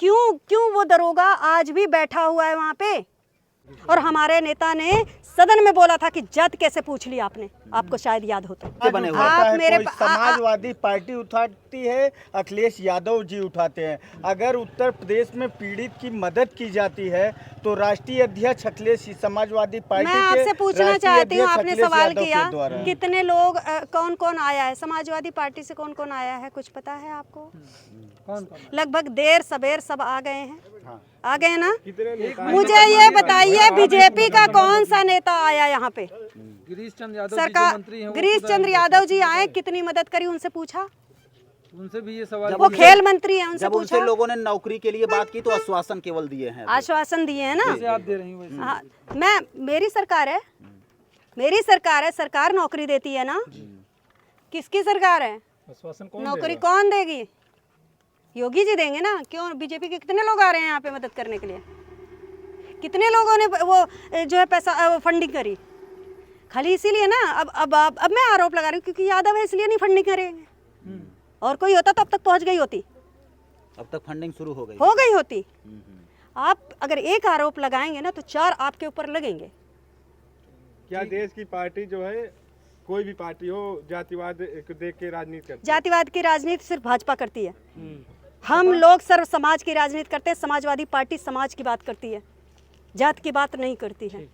क्यों क्यों वो दरोगा आज भी बैठा हुआ है वहाँ पे? और हमारे नेता ने सदन में बोला था कि जात कैसे पूछ ली आपने, आपको शायद याद हो तो। बने हुए आप मेरे समाजवादी पार्टी उठाती है, अखिलेश यादव जी उठाते हैं। अगर उत्तर प्रदेश में पीड़ित की मदद की जाती है तो राष्ट्रीय अध्यक्ष अखिलेश समाजवादी पार्टी मैं आपसे पूछना चाहती हूँ, आपने सवाल किया द्वारा कितने लोग कौन कौन आया है समाजवादी पार्टी से, कौन कौन आया है, कुछ पता है आपको? लगभग देर सबेर सब आ गए हैं। आ गए ना? मुझे ये बताइए बीजेपी का कौन सा नेता आया यहाँ पे? गिरीश चंद्र यादव सरकार, मंत्री हैं, गिरीश चंद्र यादव जी आए, कितनी मदद करी उनसे पूछा? उनसे भी ये सवाल, वो खेल मंत्री है, उनसे जब पूछा? उनसे लोगों ने नौकरी के लिए बात की तो आश्वासन केवल दिए हैं। आश्वासन दिए हैं ना? जैसे आप दे रही हैं हाँ, मैं मेरी सरकार है, मेरी सरकार है, सरकार नौकरी देती है ना? किसकी सरकार है? आश्वासन कौन नौकरी कौन देगी? योगी जी देंगे ना। क्यों? बीजेपी के कितने लोग आ रहे हैं यहाँ पे मदद करने के लिए? कितने लोगों ने वो जो है पैसा फंडिंग करी? खाली इसीलिए ना अब मैं आरोप लगा रही हूँ क्योंकि यादव है इसलिए नहीं फंडिंग करेंगे। और कोई होता तो अब तक पहुंच गई होती, अब तक फंडिंग शुरू हो गई होती। आप अगर एक आरोप लगाएंगे ना तो 4 आपके ऊपर लगेंगे। क्या देश की पार्टी जो है, कोई भी पार्टी हो, जातिवाद देख के राजनीति करती है? जातिवाद की राजनीति सिर्फ भाजपा करती है। हम लोग सर्व समाज की राजनीति करते हैं। समाजवादी पार्टी समाज की बात करती है, जात की बात नहीं करती है।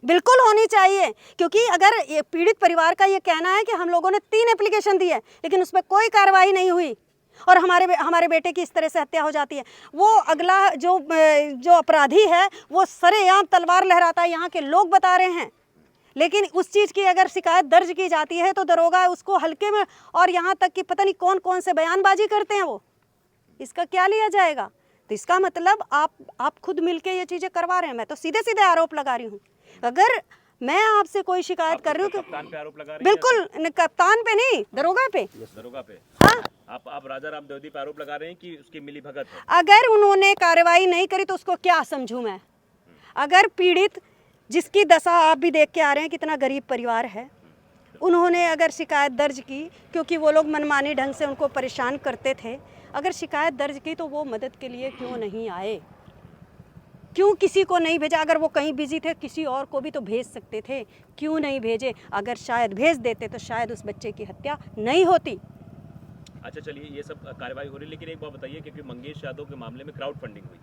बिल्कुल होनी चाहिए, क्योंकि अगर ये पीड़ित परिवार का ये कहना है कि हम लोगों ने 3 एप्लीकेशन दी है लेकिन उसमें कोई कार्रवाई नहीं हुई और हमारे बेटे की इस तरह से हत्या हो जाती है, वो अगला जो अपराधी है वो सरेआम तलवार लहराता है, यहाँ के लोग बता रहे हैं। लेकिन उस चीज़ की अगर शिकायत दर्ज की जाती है तो दरोगा उसको हल्के में, और यहाँ तक कि पता नहीं कौन कौन से बयानबाजी करते हैं वो, इसका क्या लिया जाएगा? तो इसका मतलब आप खुद मिलके ये चीज़ें करवा रहे हैं। मैं तो सीधे सीधे आरोप लगा रही हूँ। अगर मैं आपसे कोई शिकायत कर रही हूँ, कप्तान पे आरोप लगा रहे हैं? बिल्कुल कप्तान पे नहीं, दरोगा पे। दरोगा पे? हाँ, आप राजा राम द्विवेदी पे आरोप लगा रहे हैं कि उसकी मिलीभगत है। अगर उन्होंने कार्रवाई नहीं करी तो उसको क्या समझूं मैं? अगर पीड़ित, जिसकी दशा आप भी देख के आ रहे हैं, कितना गरीब परिवार है, उन्होंने अगर शिकायत दर्ज की क्योंकि वो लोग मनमानी ढंग से उनको परेशान करते थे, अगर शिकायत दर्ज की तो वो मदद के लिए क्यों नहीं आए? क्यों किसी को नहीं भेजा? अगर वो कहीं बिजी थे किसी और को भी तो भेज सकते थे, क्यों नहीं भेजे? अगर शायद भेज देते तो शायद उस बच्चे की हत्या नहीं होती। अच्छा चलिए, ये सब कार्रवाई हो रही है, लेकिन एक बात बताइए, क्योंकि मंगेश यादव के मामले में क्राउड फंडिंग हुई,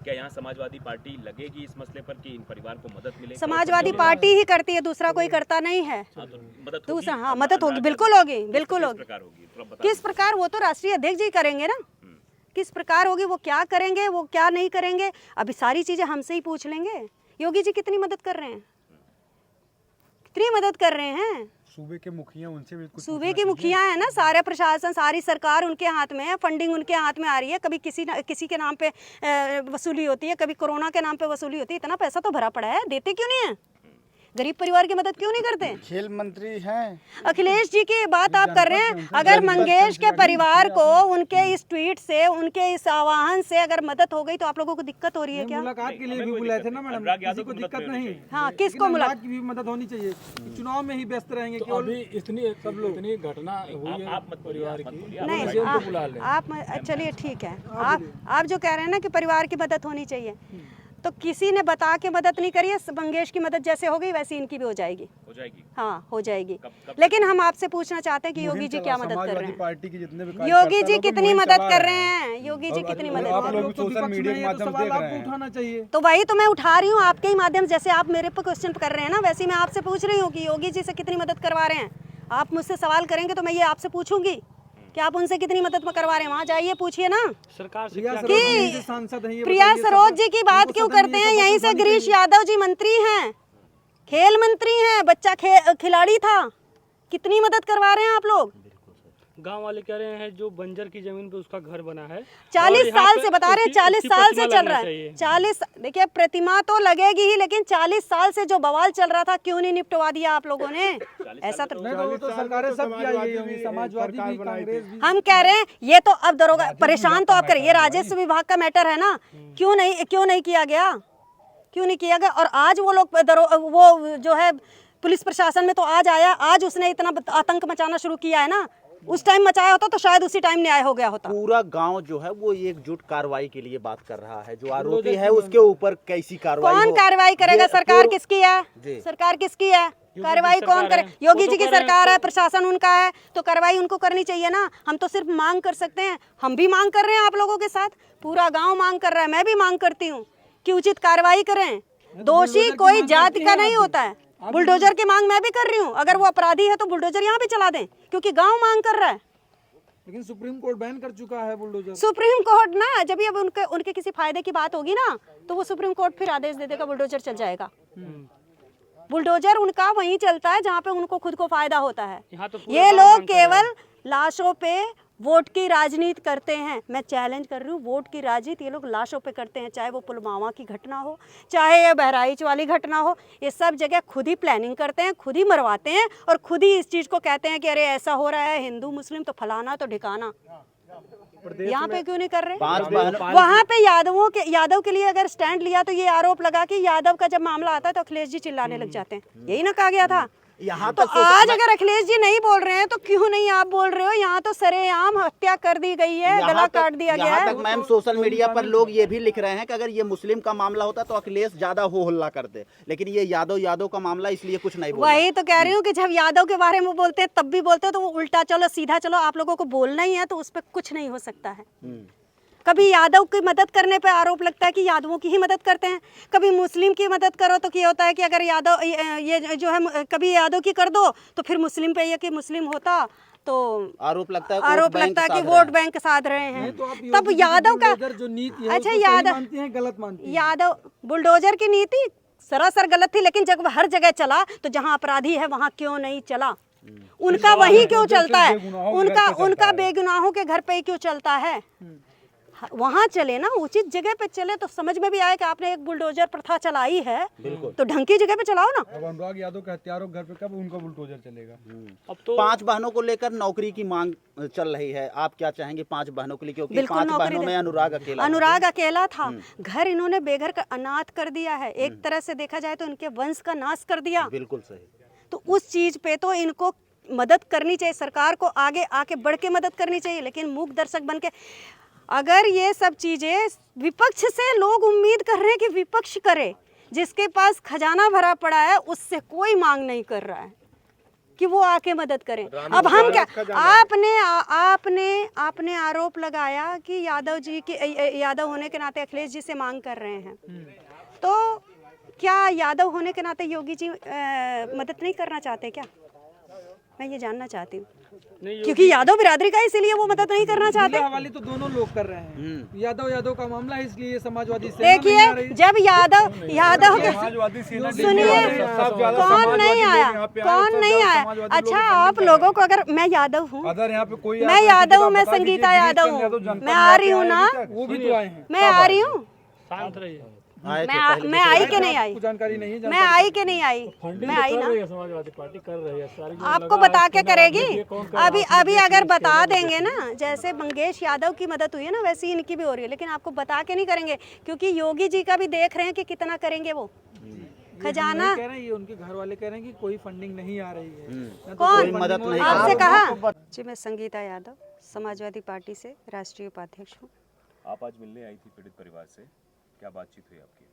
क्या यहाँ समाजवादी पार्टी लगेगी इस मसले पर कि इन परिवार को मदद मिले? समाजवादी पार्टी ही करती है, दूसरा कोई करता नहीं है। हाँ, तो मदद दूसरा, होगी? हाँ, मदद होगी, बिल्कुल होगी, बिल्कुल होगी। प्रकार होगी? थोड़ा बता किस प्रकार? वो तो राष्ट्रीय अध्यक्ष जी करेंगे ना, किस प्रकार होगी, वो क्या करेंगे, वो क्या नहीं करेंगे, अभी सारी चीजें हमसे ही पूछ लेंगे। योगी जी कितनी मदद कर रहे हैं, कितनी मदद कर रहे हैं? सूबे के मुखिया, उनसे भी कुछ सूबे की मुखिया है ना, सारे प्रशासन, सारी सरकार उनके हाथ में है, फंडिंग उनके हाथ में आ रही है। कभी किसी के नाम पे वसूली होती है, कभी कोरोना के नाम पे वसूली होती है। इतना पैसा तो भरा पड़ा है, देते क्यों नहीं है? गरीब परिवार की मदद क्यों नहीं करते? खेल मंत्री हैं अखिलेश जी की बात आप कर रहे हैं। अगर मंगेश के परिवार को उनके इस ट्वीट से, उनके इस आह्वान से अगर मदद हो गई तो आप लोगों को दिक्कत हो रही है क्या? मुलाकात के लिए भी बुलाए थे ना मैडम, किसी को दिक्कत नहीं। हाँ, किसको मुलाकात की भी मदद होनी चाहिए, चुनाव में ही व्यस्त रहेंगे केवल। इतनी सब लोग इतनी घटना हुई है परिवार की, नहीं, आप चलिए ठीक है, आप जो कह रहे हैं ना कि परिवार की मदद होनी चाहिए, तो किसी ने बता के मदद नहीं करी है। मंगेश की मदद जैसे हो गई वैसे इनकी भी हो जाएगी। हाँ, हो जाएगी। लेकिन हम आपसे पूछना चाहते हैं कि योगी जी क्या मदद कर रहे हैं? पार्टी की जितने भी योगी जी कितनी मदद कर रहे हैं? योगी जी कितनी मदद कर रहे हैं? सोशल मीडिया के माध्यम से देख रहे हैं। उठाना चाहिए। तो वही तो मैं उठा रही हूँ आपके ही माध्यम, जैसे आप मेरे पर क्वेश्चन कर रहे हैं ना, वैसे मैं आपसे पूछ रही हूँ कि योगी जी से कितनी मदद करवा रहे हैं। आप मुझसे सवाल करेंगे तो मैं ये आपसे पूछूंगी कि आप उनसे कितनी मदद में करवा रहे हैं। वहाँ जाइए, पूछिए ना। सरकार से प्रिया सरोज जी की बात क्यों करते हैं? यहीं से गिरीश यादव जी मंत्री हैं, खेल मंत्री हैं, बच्चा खिलाड़ी था, कितनी मदद करवा रहे हैं आप लोग? गांव वाले कह रहे हैं जो बंजर की जमीन पे उसका घर बना है, 40 साल से बता रहे हैं, 40 साल से चल रहा है। 40, देखिए प्रतिमा तो लगेगी ही, लेकिन 40 साल से जो बवाल चल रहा था क्यों नहीं निपटवा दिया आप लोगों ने? ऐसा तो सरकारें सब किया, ये समाजवादी भी, कांग्रेस भी। हम कह रहे हैं ये तो अब दरोगा परेशान तो आप करिए, ये राजस्व विभाग का मैटर है ना, क्यों नहीं किया गया, क्यों नहीं किया गया? और आज वो लोग वो जो है पुलिस प्रशासन में तो आज आया, आज उसने इतना आतंक मचाना शुरू किया है ना, उस टाइम मचाया होता तो शायद उसी टाइम न्याय हो गया होता। पूरा गांव जो है वो एकजुट कार्रवाई के लिए बात कर रहा है। जो आरोपी है उसके ऊपर कैसी कार्रवाई कौन हो? कार्रवाई करेगा? ये सरकार पूर्व- किसकी है? जी। सरकार किसकी है? कार्रवाई कौन करे? योगी जी की सरकार है, प्रशासन उनका है, तो कार्रवाई उनको करनी चाहिए ना। हम तो सिर्फ मांग कर सकते हैं। हम भी मांग कर रहे हैं आप लोगों के साथ, पूरा गांव मांग कर रहा है, मैं भी मांग करती हूँ कि उचित कार्रवाई करें। दोषी कोई जाति का नहीं होता है। बुलडोजर की मांग मैं भी कर रही हूँ। अगर वो अपराधी है तो बुलडोजर यहाँ भी चला दें, क्योंकि गांव मांग कर रहा है। लेकिन सुप्रीम कोर्ट बैन कर चुका है बुलडोजर। सुप्रीम कोर्ट ना, जब भी अब उनके किसी फायदे की बात होगी ना, तो वो सुप्रीम कोर्ट फिर आदेश दे देगा, बुलडोजर चल जाएगा। बुलडोजर उनका वहीं चलता है जहाँ पे उनको खुद को फायदा होता है। यहाँ तो पूरा ये गाँव लोग मांग कर रहा है। केवल लाशों पे वोट की राजनीति करते हैं। मैं चैलेंज कर रही हूँ, वोट की राजनीति ये लोग लाशों पे करते हैं। चाहे वो पुलवामा की घटना हो, चाहे ये बहराइच वाली घटना हो, ये सब जगह खुद ही प्लानिंग करते हैं, खुद ही मरवाते हैं और खुद ही इस चीज़ को कहते हैं कि अरे ऐसा हो रहा है, हिंदू मुस्लिम तो फलाना तो ठिकाना। यहाँ पे क्यों नहीं कर रहे? 5 बहनों वहाँ पे यादव के लिए अगर स्टैंड लिया तो ये आरोप लगा कि यादव का जब मामला आता है तो अखिलेश जी चिल्लाने लग जाते हैं। यही ना कहा गया था। यहाँ तो तक आज अगर अखिलेश जी नहीं बोल रहे हैं तो क्यों नहीं आप बोल रहे हो? यहाँ तो सरेआम हत्या कर दी गई है, गला काट दिया गया यहाँ है। तक मैम सोशल मीडिया पर लोग ये भी लिख रहे हैं कि अगर ये मुस्लिम का मामला होता तो अखिलेश ज्यादा हो हल्ला करते, लेकिन ये यादव का मामला इसलिए कुछ नहीं बोला। वही तो कह रही हूँ कि जब यादव के बारे में बोलते हैं तब भी बोलते हैं तो वो उल्टा चलो सीधा चलो, आप लोगों को बोलना ही है तो उस पर कुछ नहीं हो सकता है। कभी यादव की मदद करने पे आरोप लगता है कि यादवों की ही मदद करते हैं, कभी मुस्लिम की मदद करो तो क्या होता है कि अगर यादव ये जो है कभी यादव की कर दो तो फिर मुस्लिम पे ये कि मुस्लिम होता तो आरोप लगता है कि वोट बैंक साध रहे हैं। तो आप तब यादव का जो नीति है अच्छा उसको सही यादव मानती हैं, गलत मानती हैं? यादव बुलडोजर की नीति सरासर गलत थी, लेकिन जब हर जगह चला तो जहाँ अपराधी है वहाँ क्यों नहीं चला? उनका वही क्यों चलता है? उनका बेगुनाहों के घर पे ही क्यों चलता है? वहाँ चले ना, उचित जगह पे चले तो समझ में भी आए कि आपने एक बुलडोजर प्रथा चलाई है तो ढंग की जगह पे चलाओ ना। अब अनुराग यादव के हत्यारों के घर पे कब उनका बुलडोजर चलेगा? अब तो 5 बहनों को लेकर नौकरी की मांग चल रही है। आप क्या चाहेंगे 5 बहनों के लिए? क्योंकि बिल्कुल 5 नौकरी बहनों दे। में अनुराग अकेला था। घर इन्होंने बेघर का अनाथ कर दिया है। एक तरह से देखा जाए तो इनके वंश का नाश कर दिया। बिल्कुल सही। तो उस चीज पे तो इनको मदद करनी चाहिए, सरकार को आगे आके बढ़ के मदद करनी चाहिए। लेकिन मूक दर्शक बन के अगर ये सब चीजें विपक्ष से लोग उम्मीद कर रहे हैं कि विपक्ष करे, जिसके पास खजाना भरा पड़ा है उससे कोई मांग नहीं कर रहा है कि वो आके मदद करें। अब हम क्या, आपने आरोप लगाया कि यादव होने के नाते अखिलेश जी से मांग कर रहे हैं, तो क्या यादव होने के नाते योगी जी मदद नहीं करना चाहते क्या? मैं ये जानना चाहती हूँ, क्योंकि यादव बिरादरी का इसीलिए वो मदद नहीं करना चाहते। हवाले तो दोनों लोग कर रहे हैं। यादव का मामला है इसलिए समाजवादी देखिए जब यादव सुनिए, कौन नहीं आया? अच्छा आप लोगों को, अगर मैं यादव हूँ, मैं यादव हूँ, मैं संगीता यादव हूँ, मैं आ रही हूँ ना, वो भी तो आए हैं। मैं आ रही हूँ, शांत रहिए। मैं आई कि नहीं आई? जानकारी नहीं है। मैं आई कि नहीं आई? मैं आई ना। समाजवादी पार्टी कर रही है सारी। आपको बता के करेगी। अभी अगर बता देंगे ना, जैसे मंगेश यादव की मदद हुई है ना, वैसे ही इनकी भी हो रही है, लेकिन आपको बता के नहीं करेंगे क्योंकि योगी जी का भी देख रहे हैं कि कितना करेंगे वो खजाना। कह रहे हैं, ये उनके घर वाले कह रहे हैं कि कोई फंडिंग नहीं आ रही है। कौन मदद नहीं आपसे कहा? जी मैं संगीता यादव समाजवादी पार्टी से राष्ट्रीय उपाध्यक्ष हूँ। आप आज मिलने आई थी पीड़ित परिवार से, क्या बातचीत हुई आपकी?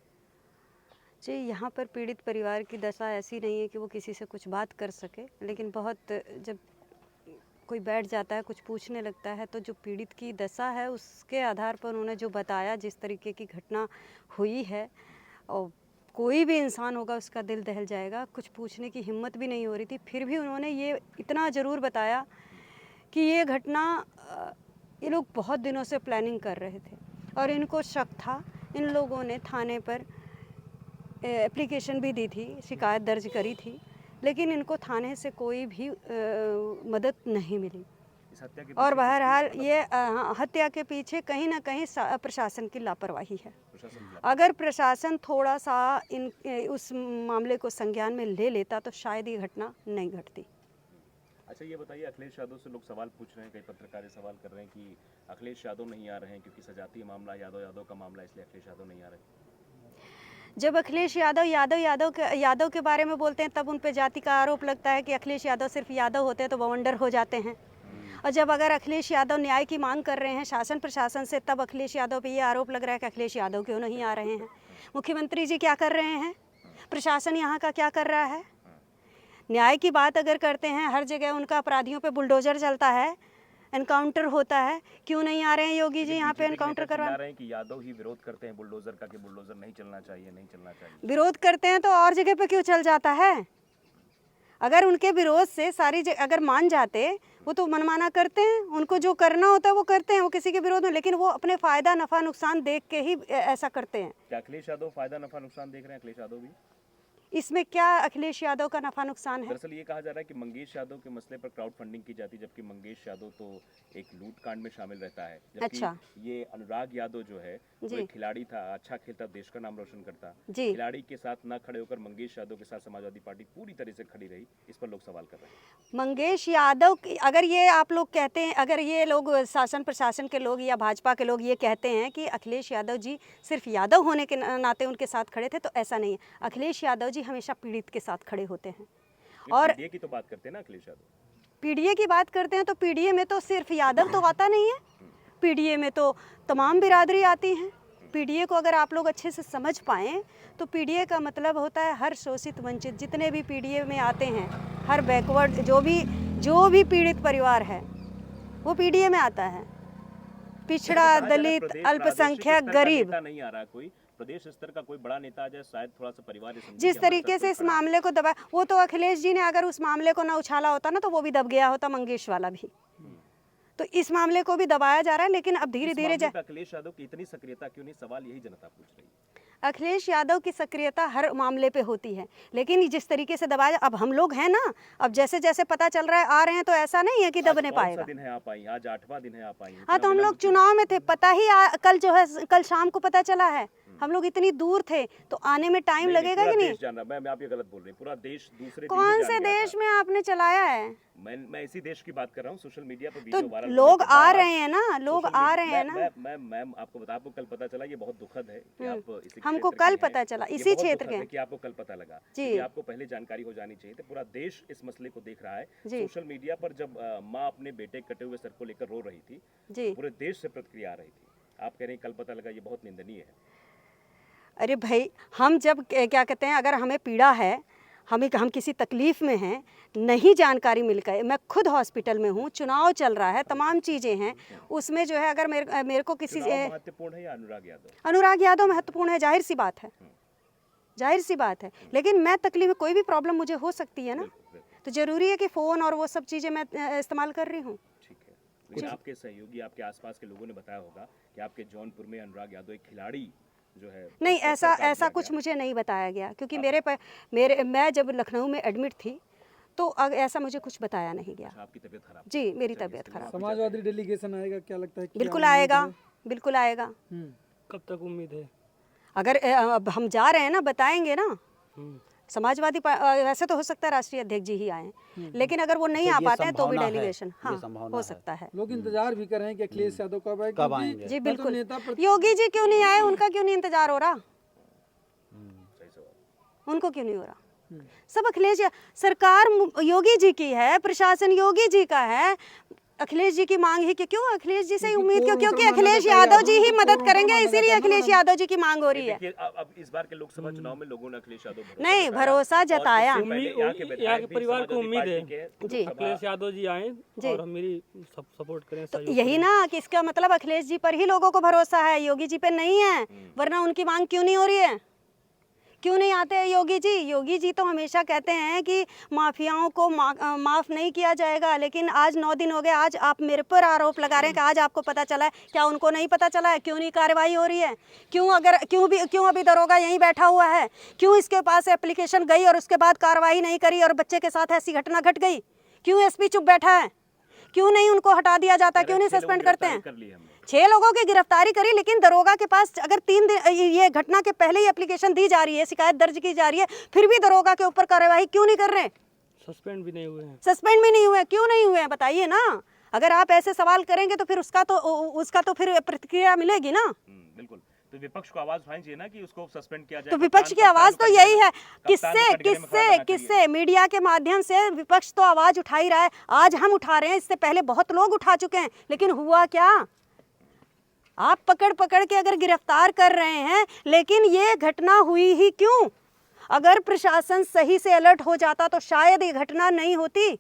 जी यहाँ पर पीड़ित परिवार की दशा ऐसी नहीं है कि वो किसी से कुछ बात कर सके, लेकिन बहुत जब कोई बैठ जाता है कुछ पूछने लगता है तो जो पीड़ित की दशा है उसके आधार पर उन्होंने जो बताया, जिस तरीके की घटना हुई है, और कोई भी इंसान होगा उसका दिल दहल जाएगा। कुछ पूछने की हिम्मत भी नहीं हो रही थी, फिर भी उन्होंने ये इतना ज़रूर बताया कि ये घटना ये लोग बहुत दिनों से प्लानिंग कर रहे थे और इनको शक था। इन लोगों ने थाने पर एप्लीकेशन भी दी थी, शिकायत दर्ज करी थी, लेकिन इनको थाने से कोई भी मदद नहीं मिली। इस हत्या के और बहरहाल ये हत्या के पीछे कहीं ना कहीं प्रशासन की लापरवाही है। अगर प्रशासन थोड़ा सा उस मामले को संज्ञान में ले लेता तो शायद ये घटना नहीं घटती। अच्छा ये बताइए, अखिलेश यादव से लोग सवाल पूछ रहे हैं, कई पत्रकार सवाल कर रहे हैं कि अखिलेश यादव नहीं आ रहे हैं क्योंकि सजातीय मामला यादव का मामला, इसलिए अखिलेश यादव नहीं आ रहे। जब अखिलेश यादव के बारे में बोलते हैं तब उन पे जाति का आरोप लगता है कि अखिलेश यादव सिर्फ यादव होते हैं तो बवंडर हो जाते हैं। और जब अगर अखिलेश यादव न्याय की मांग कर रहे हैं शासन प्रशासन से, तब अखिलेश यादव पे ये आरोप लग रहा है कि अखिलेश यादव क्यों नहीं आ रहे हैं। मुख्यमंत्री जी क्या कर रहे हैं, प्रशासन यहाँ का क्या कर रहा है। न्याय की बात अगर करते हैं, हर जगह उनका अपराधियों पे बुलडोजर चलता है, एनकाउंटर होता है, क्यों नहीं आ रहे हैं योगी जी यहाँ पे एनकाउंटर करवा रहे हैं कि यादव ही विरोध करते हैं बुलडोजर का, कि बुलडोजर नहीं चलना चाहिए, नहीं चलना चाहिए। विरोध करते हैं तो और जगह पे क्यों चल जाता है। अगर उनके विरोध से सारी अगर मान जाते, वो तो मनमाना करते हैं, उनको जो करना होता है वो करते हैं, वो किसी के विरोध में, लेकिन वो अपने फायदा नफा नुकसान देख के ही ऐसा करते हैं। क्या अखिलेश यादव फायदा नफा नुकसान देख रहे हैं? अखिलेश यादव भी इसमें क्या अखिलेश यादव का नफा नुकसान है। दरअसल ये कहा जा रहा है कि मंगेश यादव के मसले पर क्राउड फंडिंग की जाती, जबकि मंगेश यादव तो एक लूट कांड में शामिल रहता है। जबकि अच्छा। ये अनुराग यादव जो है वो एक खिलाड़ी था, अच्छा खेलता, देश का नाम रोशन करता। जी। खिलाड़ी के साथ न खड़े होकर मंगेश यादव के साथ समाजवादी पार्टी पूरी तरह से खड़ी रही, इस पर लोग सवाल कर रहे हैं। मंगेश यादव अगर ये आप लोग कहते हैं, अगर ये लोग शासन प्रशासन के लोग या भाजपा के लोग ये कहते हैं कि अखिलेश यादव जी सिर्फ यादव होने के नाते उनके साथ खड़े थे, तो ऐसा नहीं है। अखिलेश यादव जी हमेशा पीड़ित के साथ खड़े होते हैं। और पीडीए की तो बात करते हैं ना अखिलेश यादव, पीडीए की बात करते हैं तो पीडीए में तो सिर्फ यादव तो आता नहीं है, पीडीए में तो तमाम बिरादरी आती हैं। पीडीए को अगर आप लोग अच्छे से समझ पाएँ तो पीडीए का मतलब होता है हर शोषित वंचित, जितने भी पीडीए में आते हैं, हर बैकवर्ड जो भी पीड़ित परिवार है वो पीडीए में आता है। पिछड़ा, दलित, अल्पसंख्यक, गरीब। नहीं आ रहा कोई प्रदेश स्तर का कोई बड़ा नेता आ जाए, शायद थोड़ा सा परिवार जिस तरीके से इस मामले को दबा, वो तो अखिलेश जी ने अगर उस मामले को ना उछाला होता ना, तो वो भी दब गया होता, मंगेश वाला भी। तो इस मामले को भी दबाया जा रहा है, लेकिन अब धीरे धीरे अखिलेश यादव की इतनी सक्रियता क्यों नहीं, सवाल यही जनता पूछ रही है। अखिलेश यादव की सक्रियता हर मामले पे होती है, लेकिन जिस तरीके से दबाया, अब हम लोग हैं ना, अब जैसे जैसे पता चल रहा है आ रहे हैं, तो ऐसा नहीं है कि दबने पाएगा। दिन है आप आई, आज 8वां दिन है आप आई। हाँ, तो हम लोग चुनाव में थे, पता ही कल जो है, कल शाम को पता चला है। हम लोग इतनी दूर थे, तो आने में टाइम लगेगा कि नहीं। मैं आप ये गलत बोल रही हूँ, पूरा देश दूसरे कौन से देश में आपने चलाया है? मैं इसी देश की बात कर रहा हूँ। सोशल मीडिया पर तो लोग आ रहे हैं ना, लोग आ रहे हैं ना। मैं आपको बता, आपको कल पता चला, ये बहुत दुखद है कि आप इसी हमको कल पता चला, इसी क्षेत्र के, कि आपको कल पता लगा जी। कि आपको पहले जानकारी हो जानी चाहिए। तो पूरा देश इस मसले को देख रहा है। सोशल मीडिया पर जब माँ अपने बेटे कटे हुए सर को लेकर रो रही थी, जी, पूरे देश से प्रतिक्रिया आ रही थी। आप कह रहे हैं कल पता लगा, ये बहुत निंदनीय है। अरे भाई, हम जब क्या कहते हैं, अगर हमें पीड़ा है, हम किसी तकलीफ़ में हैं, नहीं जानकारी मिल गई, मैं खुद हॉस्पिटल में हूँ, चुनाव चल रहा है, तमाम चीज़ें हैं, उसमें जो है अगर मेरे को किसी महत्वपूर्ण है या अनुराग यादव महत्वपूर्ण है, जाहिर सी बात है, जाहिर सी बात है। लेकिन मैं तकलीफ, कोई भी प्रॉब्लम मुझे हो सकती है ना, तो ज़रूरी है कि फ़ोन और वो सब चीज़ें मैं इस्तेमाल कर रही हूँ। ठीक है, लेकिन आपके सहयोगी, आपके आसपास के लोगों ने बताया होगा कि आपके जौनपुर में अनुराग यादव एक खिलाड़ी जो है, नहीं, ऐसा कुछ मुझे नहीं बताया गया, क्योंकि मैं जब लखनऊ में एडमिट थी तो ऐसा मुझे कुछ बताया नहीं गया। आपकी तबीयत खराब? जी, मेरी तबीयत खराब। समाजवादी डेलीगेशन आएगा, क्या लगता है? बिल्कुल आएगा, बिल्कुल आएगा। कब तक उम्मीद है? अगर अब हम जा रहे हैं ना, बताएंगे ना। समाजवादी वैसे तो हो सकता है राष्ट्रीय अध्यक्ष जी ही आए, लेकिन अगर वो नहीं आ पाते हैं तो भी डेलीगेशन, हाँ, हो सकता है। लोग इंतजार भी कर रहे हैं कि अखिलेश यादव कब आएंगे। जी बिल्कुल। योगी जी क्यों नहीं आए, उनका क्यों नहीं इंतजार हो रहा, उनको क्यों नहीं हो रहा? सब अखिलेश, सरकार योगी जी की है, प्रशासन योगी जी का है, अखिलेश जी की मांग ही क्यों, अखिलेश जी से उम्मीद क्यों? क्योंकि अखिलेश यादव जी ही मदद करेंगे, इसीलिए अखिलेश यादव जी की मांग हो रही है। अब इस बार के लोकसभा चुनाव में लोगों ने अखिलेश यादव नहीं भरोसा जताया। यहाँ के परिवार को उम्मीद है जी, अखिलेश यादव जी आए और मेरी सपोर्ट करें, तो यही ना कि इसका मतलब अखिलेश जी पर ही लोगों को भरोसा है, योगी जी पे नहीं है। वरना उनकी मांग क्यों नहीं हो रही है, क्यों नहीं आते हैं योगी जी? योगी जी तो हमेशा कहते हैं कि माफियाओं को माफ़ नहीं किया जाएगा, लेकिन आज 9 दिन हो गए, आज आप मेरे पर आरोप लगा रहे हैं कि आज आपको पता चला है, क्या उनको नहीं पता चला है? क्यों नहीं कार्रवाई हो रही है? क्यों अभी दरोगा यहीं बैठा हुआ है? क्यों इसके पास एप्लीकेशन गई और उसके बाद कार्रवाई नहीं करी और बच्चे के साथ ऐसी घटना घट गई? क्यों एसपी चुप बैठा है? क्यों नहीं उनको हटा दिया जाता? क्यों नहीं सस्पेंड करते हैं? 6 लोगों की गिरफ्तारी करी, लेकिन दरोगा के पास अगर 3 दिन ये घटना के पहले ही एप्लीकेशन दी जा रही है, शिकायत दर्ज की जा रही है, फिर भी दरोगा के ऊपर कार्रवाई क्यों नहीं कर रहे? सस्पेंड भी नहीं हुए हैं। सस्पेंड भी नहीं हुए, क्यों नहीं हुए बताइए ना। अगर आप ऐसे सवाल करेंगे तो फिर उसका तो फिर प्रतिक्रिया मिलेगी ना। बिल्कुल। तो विपक्ष को आवाज उठानी चाहिए ना कि उसको सस्पेंड किया जाए। तो विपक्ष की आवाज तो यही है, किससे मीडिया के माध्यम से विपक्ष तो आवाज उठा ही रहा है। आज हम उठा रहे हैं, इससे पहले बहुत लोग उठा चुके हैं, लेकिन हुआ क्या? आप पकड़ पकड़ के अगर गिरफ्तार कर रहे हैं, लेकिन ये घटना हुई ही क्यों? अगर प्रशासन सही से अलर्ट हो जाता तो शायद ये घटना नहीं होती।